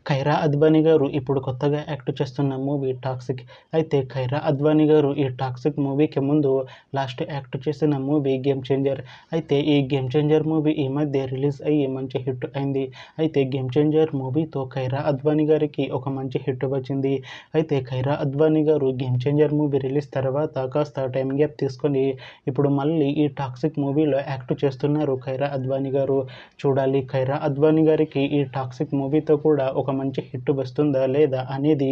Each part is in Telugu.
ఖైరా అద్వానీ గారు ఇప్పుడు కొత్తగా యాక్ట్ చేస్తున్న మూవీ 'టాక్సిక్'. అయితే ఖైరా అద్వానీ గారు ఈ 'టాక్సిక్' మూవీకి ముందు లాస్ట్ యాక్ట్ చేసిన మూవీ 'గేమ్ చేంజర్'. అయితే ఈ 'గేమ్ చేంజర్' మూవీ ఈ మధ్య రిలీజ్ అయ్యి మంచి హిట్ అయింది. అయితే 'గేమ్ చేంజర్' మూవీతో ఖైరా అద్వానీ గారికి ఒక మంచి హిట్ వచ్చింది. అయితే ఖైరా అద్వానీ గారు 'గేమ్ చేంజర్' మూవీ రిలీజ్ తర్వాత కాస్త టైం గ్యాప్ తీసుకొని ఇప్పుడు మళ్ళీ ఈ 'టాక్సిక్' మూవీలో యాక్ట్ చేస్తున్నారు ఖైరా అద్వానీ గారు. చూడాలి ఖైరా అద్వానీ గారికి ఈ 'టాక్సిక్' మూవీతో కూడా ఒక మంచి హిట్ వస్తుందా లేదా అనేది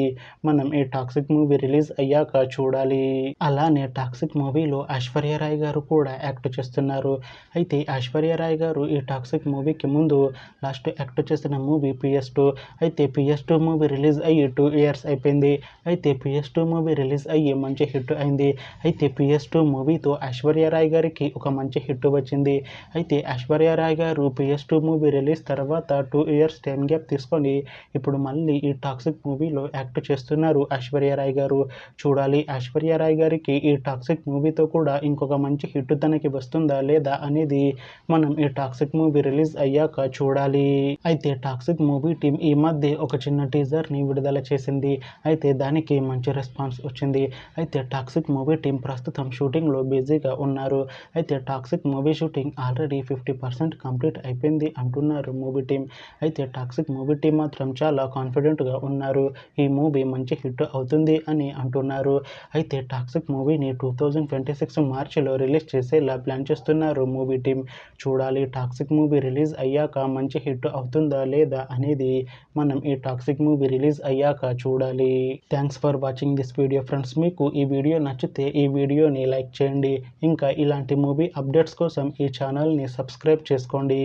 మనం ఈ 'టాక్సిక్' మూవీ రిలీజ్ అయ్యాక చూడాలి. అలానే 'టాక్సిక్' మూవీలో ఐశ్వర్య రాయ్ గారు కూడా యాక్ట్ చేస్తున్నారు. అయితే ఐశ్వర్య రాయ్ గారు ఈ 'టాక్సిక్' మూవీకి ముందు లాస్ట్ యాక్ట్ చేసిన మూవీ 'PS2'. అయితే 'PS2' మూవీ రిలీజ్ అయ్యి 2 ఇయర్స్ అయిపోయింది. అయితే 'PS2' మూవీ రిలీజ్ అయ్యి మంచి హిట్ అయింది. అయితే 'PS2' మూవీతో ఐశ్వర్య రాయ్ గారికి ఒక మంచి హిట్ వచ్చింది. అయితే ఐశ్వర్య రాయ్ గారు 'PS2' మూవీ రిలీజ్ తర్వాత 2 ఇయర్స్ టైం గ్యాప్ తీసుకొని ఇప్పుడు మళ్ళీ ఈ 'టాక్సిక్' మూవీలో యాక్ట్ చేస్తున్నారు ఐశ్వర్య రాయ్ గారు. చూడాలి ఐశ్వర్య రాయ్ గారికి ఈ 'టాక్సిక్' మూవీతో కూడా ఇంకొక మంచి హిట్ తనకి వస్తుందా లేదా అనేది మనం ఈ 'టాక్సిక్' మూవీ రిలీజ్ అయ్యాక చూడాలి. అయితే 'టాక్సిక్' మూవీ టీం ఈ మధ్య ఒక చిన్న టీజర్ని విడుదల చేసింది. అయితే దానికి మంచి రెస్పాన్స్ వచ్చింది. అయితే 'టాక్సిక్' మూవీ టీం ప్రస్తుతం షూటింగ్లో బిజీగా ఉన్నారు. అయితే 'toxic' movie shooting already 50% complete అయిపోయింది అంటున్నారు మూవీ టీం. అయితే 'టాక్సిక్' మూవీ టీం మాత్రం చాలా కాన్ఫిడెంట్గా ఉన్నారు. ఈ మూవీ మంచి హిట్ అవుతుంది అని అంటున్నారు. అయితే 'టాక్సిక్' మూవీని 2026 మార్చిలో రిలీజ్ చేసేలా ప్లాన్ చేస్తున్నారు మూవీ టీం. చూడాలి 'టాక్సిక్' మూవీ రిలీజ్ అయ్యాక మంచి హిట్ అవుతుందా లేదా అనేది మనం ఈ 'టాక్సిక్' మూవీ రిలీజ్ అయ్యాక చూడాలి. Thanks for watching this video friends. మీకు ఈ వీడియో నచ్చితే ఈ వీడియోని లైక్ చేయండి. ఇంకా ఇలాంటి మూవీ అప్డేట్స్ కోసం ఈ ఛానల్ని సబ్స్క్రైబ్ చేసుకోండి.